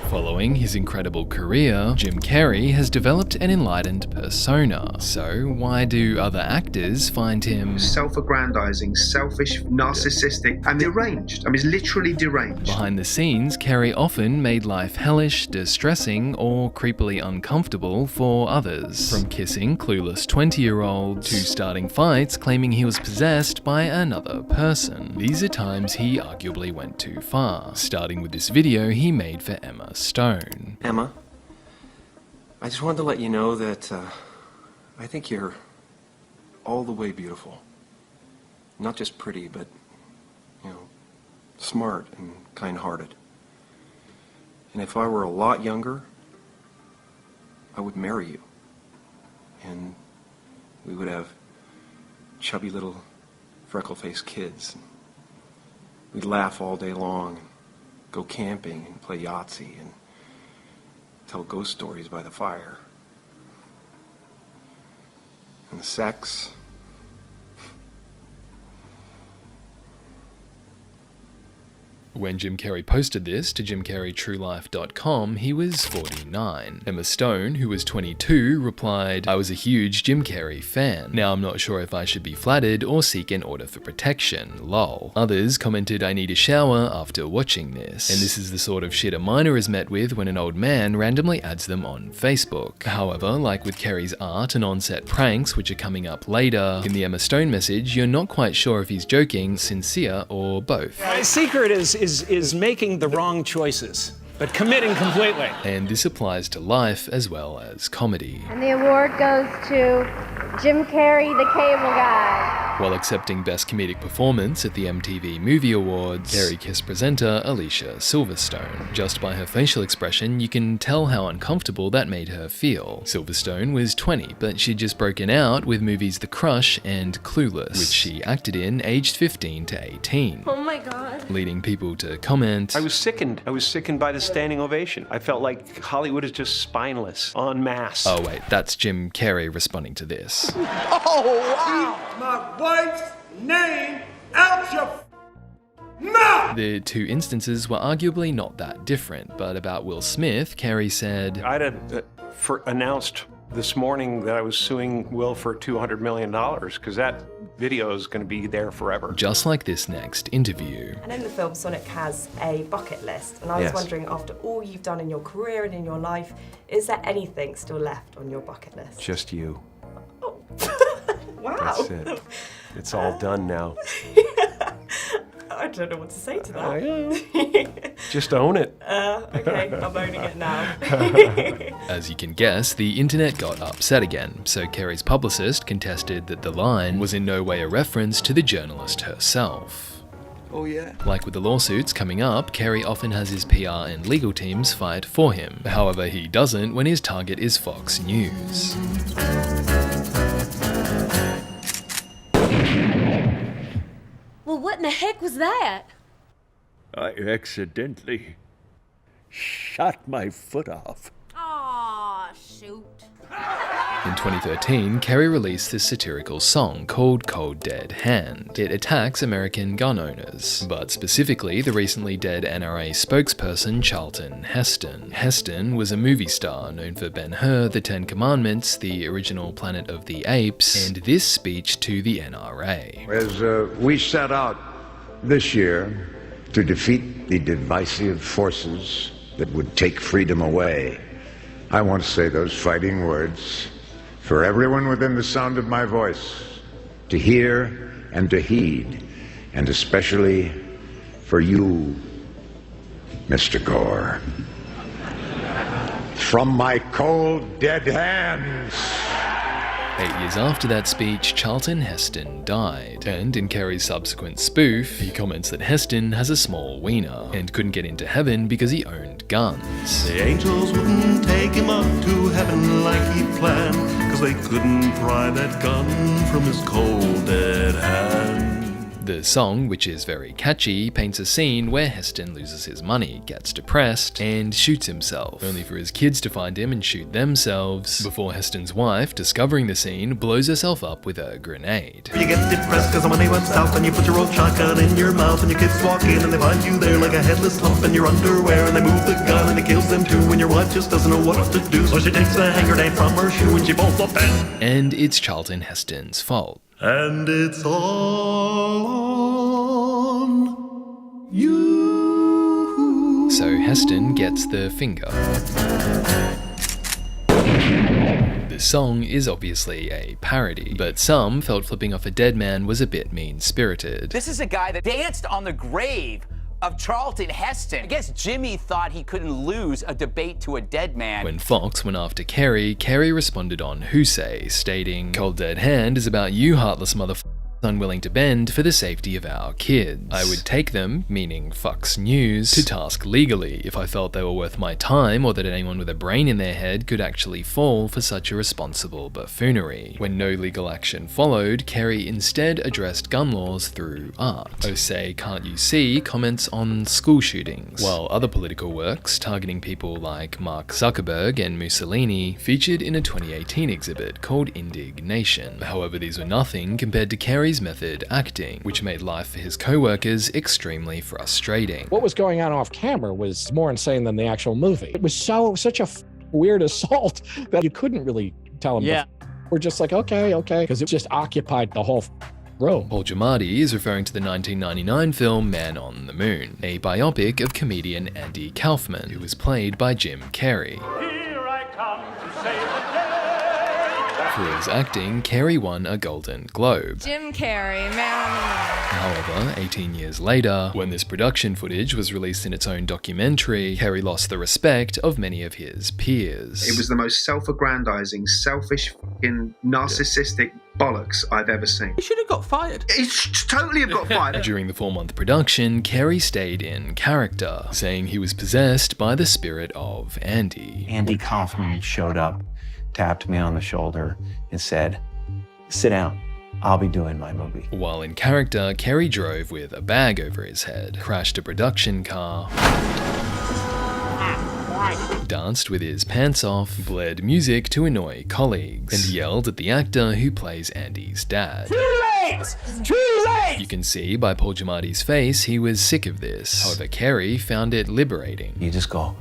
Following his incredible career, Jim Carrey has developed an enlightened persona. So why do other actors find him self-aggrandizing, selfish, narcissistic, and deranged? I mean, he's literally deranged. Behind the scenes, Carrey often made life hellish, distressing, or creepily uncomfortable for others. From kissing clueless 20-year-olds to starting fights claiming he was possessed by another person. These are times he arguably went too far, starting with this video he made for Emma Stone. Emma, I just wanted to let you know that I think you're all the way beautiful. Not just pretty, but, you know, smart and kind-hearted. And if I were a lot younger, I would marry you. And we would have chubby little freckle-faced kids. We'd laugh all day long, go camping and play Yahtzee and tell ghost stories by the fire. And the sex... When Jim Carrey posted this to jimcarreytruelife.com, he was 49. Emma Stone, who was 22, replied, "I was a huge Jim Carrey fan. Now I'm not sure if I should be flattered or seek an order for protection, lol." Others commented, "I need a shower after watching this." And this is the sort of shit a minor is met with when an old man randomly adds them on Facebook. However, like with Carrey's art and on-set pranks, which are coming up later, in the Emma Stone message, you're not quite sure if he's joking, sincere, or both. My secret is making the wrong choices, but committing completely. And this applies to life as well as comedy. And the award goes to Jim Carrey, the Cable Guy. While accepting Best Comedic Performance at the MTV Movie Awards, Carrey kissed presenter Alicia Silverstone. Just by her facial expression, you can tell how uncomfortable that made her feel. Silverstone was 20, but she'd just broken out with movies The Crush and Clueless, which she acted in aged 15 to 18. Oh my God. Leading people to comment, I was sickened. I was sickened by the standing ovation. I felt like Hollywood is just spineless, en masse. oh wait, that's Jim Carrey responding to this. Oh, wow! Keep my wife's name out your mouth! The two instances were arguably not that different, but about Will Smith, Carrey said, I'd announced this morning that I was suing Will for $200 million because that video is going to be there forever. Just like this next interview. And in the film, Sonic has a bucket list, and I was wondering, after all you've done in your career and in your life, is there anything still left on your bucket list? Just you. Oh. Wow. That's it. It's all done now. I don't know what to say to that. Just own it. Okay, I'm owning it now. As you can guess, the internet got upset again, so Carrey's publicist contested that the line was in no way a reference to the journalist herself. Oh yeah? Like with the lawsuits coming up, Carrey often has his PR and legal teams fight for him. However, he doesn't when his target is Fox News. Well, what in the heck was that? I accidentally shot my foot off. Aw, shoot. In 2013, Carrey released this satirical song called Cold Dead Hand. It attacks American gun owners, but specifically the recently dead NRA spokesperson Charlton Heston. Heston was a movie star known for Ben-Hur, The Ten Commandments, the original Planet of the Apes, and this speech to the NRA. As we set out this year to defeat the divisive forces that would take freedom away, I want to say those fighting words for everyone within the sound of my voice to hear and to heed, and especially for you, Mr. Gore. From my cold, dead hands. 8 years after that speech, Charlton Heston died, and in Carrey's subsequent spoof, he comments that Heston has a small wiener, and couldn't get into heaven because he owned guns. The angels wouldn't take him up to heaven like he planned, 'cause they couldn't pry that gun from his cold dead hand. The song, which is very catchy, paints a scene where Heston loses his money, gets depressed, and shoots himself, only for his kids to find him and shoot themselves, before Heston's wife, discovering the scene, blows herself up with a grenade. You get depressed cause the money went south and you put your old shotgun in your mouth and your kids walk in and they find you there like a headless lump in your underwear and they move the gun and it kills them too and your wife just doesn't know what to do, so she takes a hand grenade from her shoe and she bolts up and it's Charlton Heston's fault. And it's all on you. So Heston gets the finger. The song is obviously a parody, but some felt flipping off a dead man was a bit mean-spirited. This is a guy that danced on the grave of Charlton Heston. I guess Jimmy thought he couldn't lose a debate to a dead man. When Fox went after Kerry, Kerry responded on Who Say, stating, "Cold Dead Hand is about you heartless motherfuckers unwilling to bend for the safety of our kids. I would take them," meaning Fox News, "to task legally if I felt they were worth my time or that anyone with a brain in their head could actually fall for such irresponsible buffoonery." When no legal action followed, Kerry instead addressed gun laws through art. Oh Say Can't You See comments on school shootings, while other political works targeting people like Mark Zuckerberg and Mussolini featured in a 2018 exhibit called Indignation. However, these were nothing compared to Kerry's method acting, which made life for his co-workers extremely frustrating. What was going on off camera was more insane than the actual movie. It was such a weird assault that you couldn't really tell them. Yeah. We're just like, okay, because it just occupied the whole room. Paul Giamatti is referring to the 1999 film Man on the Moon, a biopic of comedian Andy Kaufman, who was played by Jim Carrey. For his acting, Carrey won a Golden Globe. Jim Carrey, Man on the Moon. However, 18 years later, when this production footage was released in its own documentary, Carrey lost the respect of many of his peers. It was the most self-aggrandizing, selfish, fucking narcissistic bollocks I've ever seen. He should have got fired. He should totally have got fired. During the 4-month production, Carrey stayed in character, saying he was possessed by the spirit of Andy. Andy Kaufman showed up, tapped me on the shoulder, and said, "Sit down. I'll be doing my movie." While in character, Carrey drove with a bag over his head, crashed a production car, danced with his pants off, blared music to annoy colleagues, and yelled at the actor who plays Andy's dad. Too late! Too late! You can see by Paul Giamatti's face he was sick of this. However, Carrey found it liberating. You just go,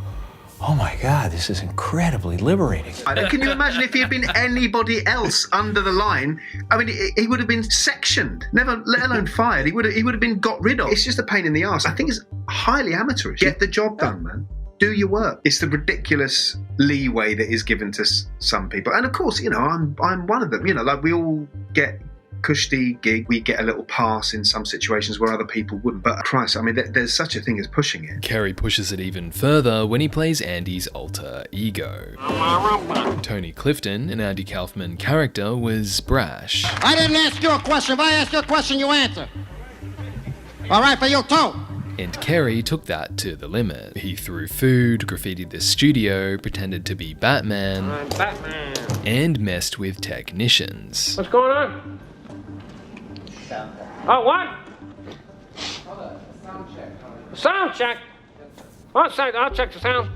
"Oh my God, this is incredibly liberating." Can you imagine if he had been anybody else under the line? I mean, he would have been sectioned, never, let alone fired. He would have been got rid of. It's just a pain in the arse. I think it's highly amateurish. Get the job done, man. Do your work. It's the ridiculous leeway that is given to some people, and of course, you know, I'm one of them. You know, like we all get cushy gig, we get a little pass in some situations where other people wouldn't. But Christ, I mean, there's such a thing as pushing it. Carrey pushes it even further when he plays Andy's alter ego. Tony Clifton, an Andy Kaufman character, was brash. I didn't ask you a question. If I ask you a question, you answer. All right, for you too. And Carrey took that to the limit. He threw food, graffitied the studio, pretended to be Batman, I'm Batman. and messed with technicians. What's going on? Oh, what? Sound check. I'll check the sound.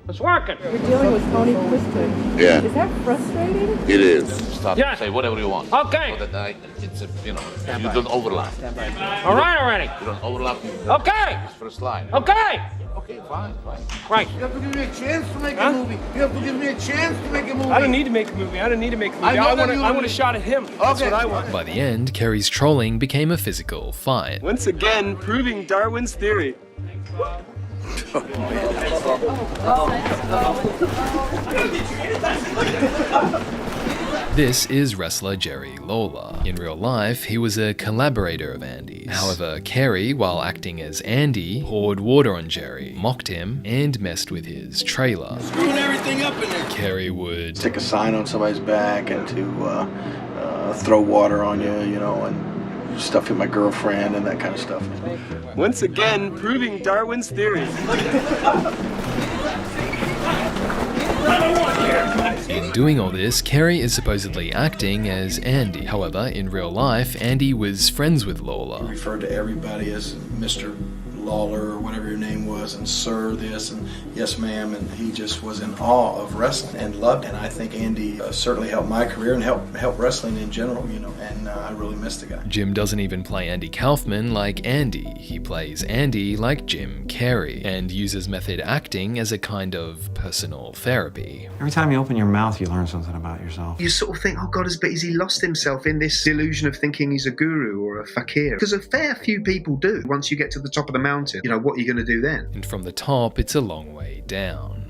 It's working. You're dealing with Tony Clifton. Yeah. Is that frustrating? It is. Start Yes. say whatever you want. Okay. So that it's a, you know, you don't overlap. All right already. You don't overlap. Okay. Just for a slide. Okay. Okay, fine. Right. You have to give me a chance to make a movie. You have to give me a chance to make a movie. I don't need to make a movie. I want a shot at him. That's what I want. By the end, Carrey's trolling became a physical fight. Once again, proving Darwin's theory. This is wrestler Jerry Lawler. In real life, he was a collaborator of Andy's. However, Carrey, while acting as Andy, poured water on Jerry, mocked him, and messed with his trailer. Screwing everything up in there. Carrey would stick a sign on somebody's back and to throw water on you, you know, and stuff in my girlfriend and that kind of stuff. Once again, proving Darwin's theory. In While doing all this, Carey is supposedly acting as Andy. However, in real life, Andy was friends with Lawler. Referred to everybody as Mr. Lawler or whatever your name was, and sir this and yes ma'am, and he just was in awe of wrestling and loved it. And I think Andy certainly helped my career and helped wrestling in general, you know, and I really miss the guy. Jim doesn't even play Andy Kaufman like Andy. He plays Andy like Jim Carrey and uses method acting as a kind of personal therapy. Every time you open your mouth, you learn something about yourself. You sort of think, oh God, has he lost himself in this delusion of thinking he's a guru or a fakir? Because a fair few people do. Once you get to the top of the mountain, you know, what are you going to do then? And from the top, it's a long way down.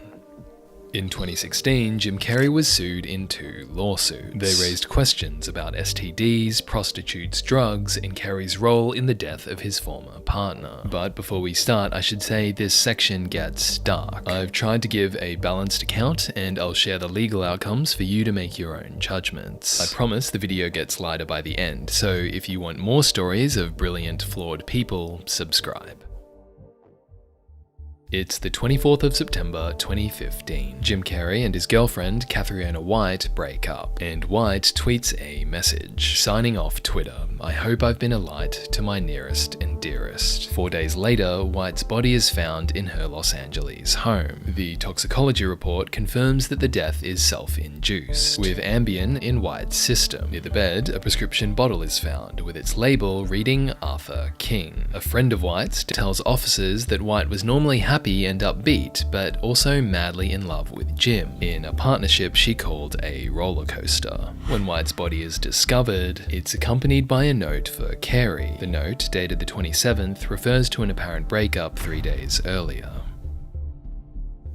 In 2016, Jim Carrey was sued in 2 lawsuits. They raised questions about STDs, prostitutes, drugs, and Carey's role in the death of his former partner. But before we start, I should say this section gets dark. I've tried to give a balanced account, and I'll share the legal outcomes for you to make your own judgments. I promise the video gets lighter by the end, so if you want more stories of brilliant, flawed people, subscribe. It's the 24th of September 2015. Jim Carrey and his girlfriend, Catriona White, break up, and White tweets a message, signing off Twitter. I hope I've been a light to my nearest and dearest. 4 days later, White's body is found in her Los Angeles home. The toxicology report confirms that the death is self-induced, with Ambien in White's system. Near the bed, a prescription bottle is found, with its label reading Arthur King. A friend of White's tells officers that White was normally happy and upbeat, but also madly in love with Jim, in a partnership she called a roller coaster. When White's body is discovered, it's accompanied by a note for Carey. The note, dated the 27th, refers to an apparent breakup 3 days earlier.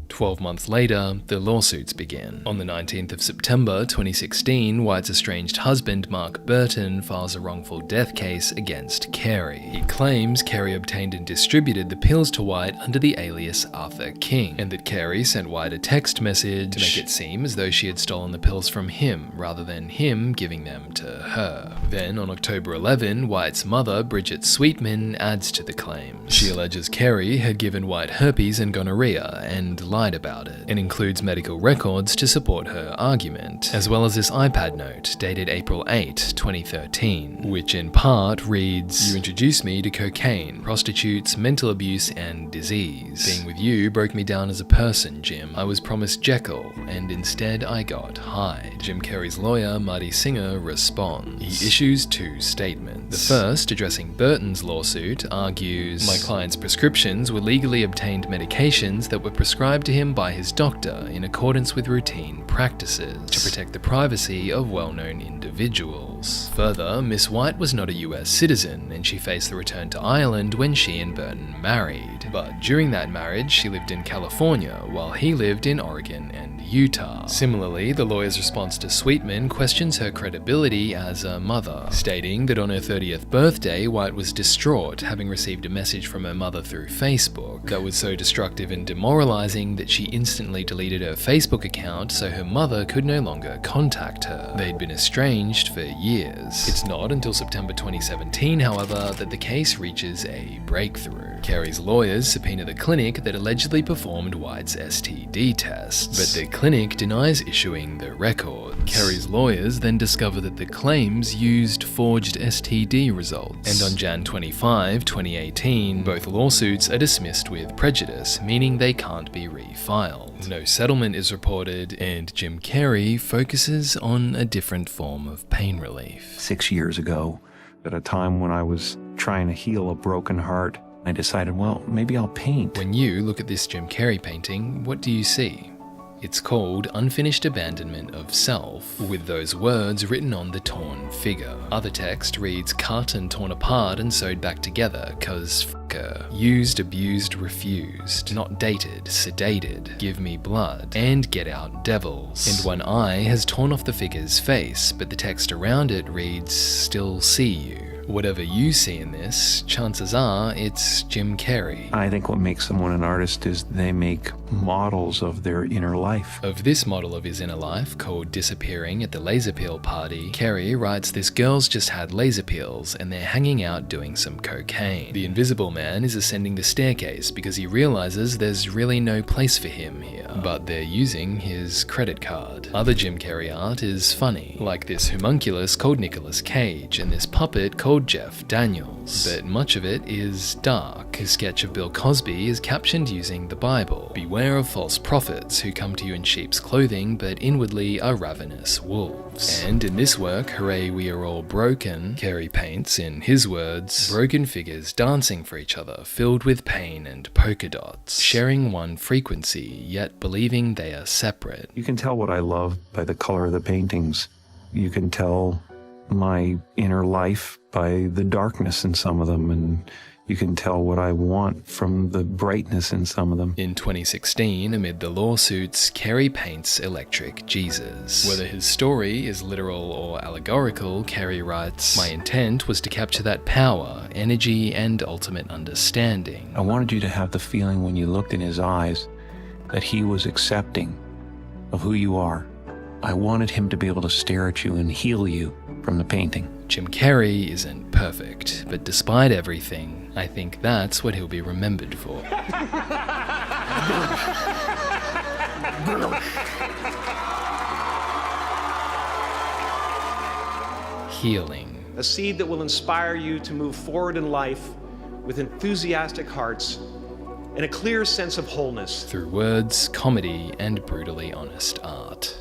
12 months later, the lawsuits begin. On the 19th of September 2016, White's estranged husband, Mark Burton, files a wrongful death case against Carey. He claims Carey obtained and distributed the pills to White under the alias Arthur King, and that Carey sent White a text message to make it seem as though she had stolen the pills from him, rather than him giving them to her. Then, on October 11, White's mother, Bridget Sweetman, adds to the claims. She alleges Carey had given White herpes and gonorrhea, and lied about it, and includes medical records to support her argument, as well as this iPad note dated April 8, 2013, which in part reads, "You introduced me to cocaine, prostitutes, mental abuse, and disease. Being with you broke me down as a person, Jim. I was promised Jekyll, and instead I got Hyde." Jim Carrey's lawyer, Marty Singer, responds. He issues 2 statements. The first, addressing Burton's lawsuit, argues, "My client's prescriptions were legally obtained medications that were prescribed to him by his doctor in accordance with routine practices to protect the privacy of well-known individuals. Further, Miss White was not a US citizen, and she faced the return to Ireland when she and Burton married. But during that marriage, she lived in California, while he lived in Oregon and Utah." Similarly, the lawyer's response to Sweetman questions her credibility as a mother, stating that on her 30th birthday, White was distraught, having received a message from her mother through Facebook that was so destructive and demoralizing that she instantly deleted her Facebook account so her mother could no longer contact her. They'd been estranged for years. It's not until September 2017, however, that the case reaches a breakthrough. Carey's lawyers subpoena the clinic that allegedly performed White's STD tests, but the clinic denies issuing the records. Carey's lawyers then discover that the claims used forged STD results, and on Jan 25, 2018, both lawsuits are dismissed with prejudice, meaning they can't be refiled. No settlement is reported, and Jim Carrey focuses on a different form of pain relief. 6 years ago, at a time when I was trying to heal a broken heart, I decided, well, maybe I'll paint. When you look at this Jim Carrey painting, what do you see? It's called Unfinished Abandonment of Self, with those words written on the torn figure. Other text reads cut and torn apart and sewed back together, cause f*** her. Used, abused, refused. Not dated, sedated. Give me blood. And get out devils. And one eye has torn off the figure's face, but the text around it reads still see you. Whatever you see in this, chances are it's Jim Carrey. I think what makes someone an artist is they make models of their inner life. Of this model of his inner life, called Disappearing at the Laser Peel Party, Carrey writes this girl's just had laser peels and they're hanging out doing some cocaine. The Invisible Man is ascending the staircase because he realizes there's really no place for him here, but they're using his credit card. Other Jim Carrey art is funny, like this homunculus called Nicolas Cage and this puppet called Jeff Daniels, but much of it is dark. His sketch of Bill Cosby is captioned using the Bible. Beware of false prophets who come to you in sheep's clothing but inwardly are ravenous wolves. And in this work, Hooray We Are All Broken, Carrey paints, in his words, broken figures dancing for each other, filled with pain and polka dots, sharing one frequency, yet believing they are separate. You can tell what I love by the color of the paintings. You can tell my inner life by the darkness in some of them, and you can tell what I want from the brightness in some of them. In 2016, amid the lawsuits, Carrey paints Electric Jesus. Whether his story is literal or allegorical, Carrey writes, "My intent was to capture that power, energy, and ultimate understanding." I wanted you to have the feeling when you looked in his eyes that he was accepting of who you are. I wanted him to be able to stare at you and heal you from the painting. Jim Carrey isn't perfect, but despite everything, I think that's what he'll be remembered for. Healing. A seed that will inspire you to move forward in life with enthusiastic hearts and a clear sense of wholeness. Through words, comedy, and brutally honest art.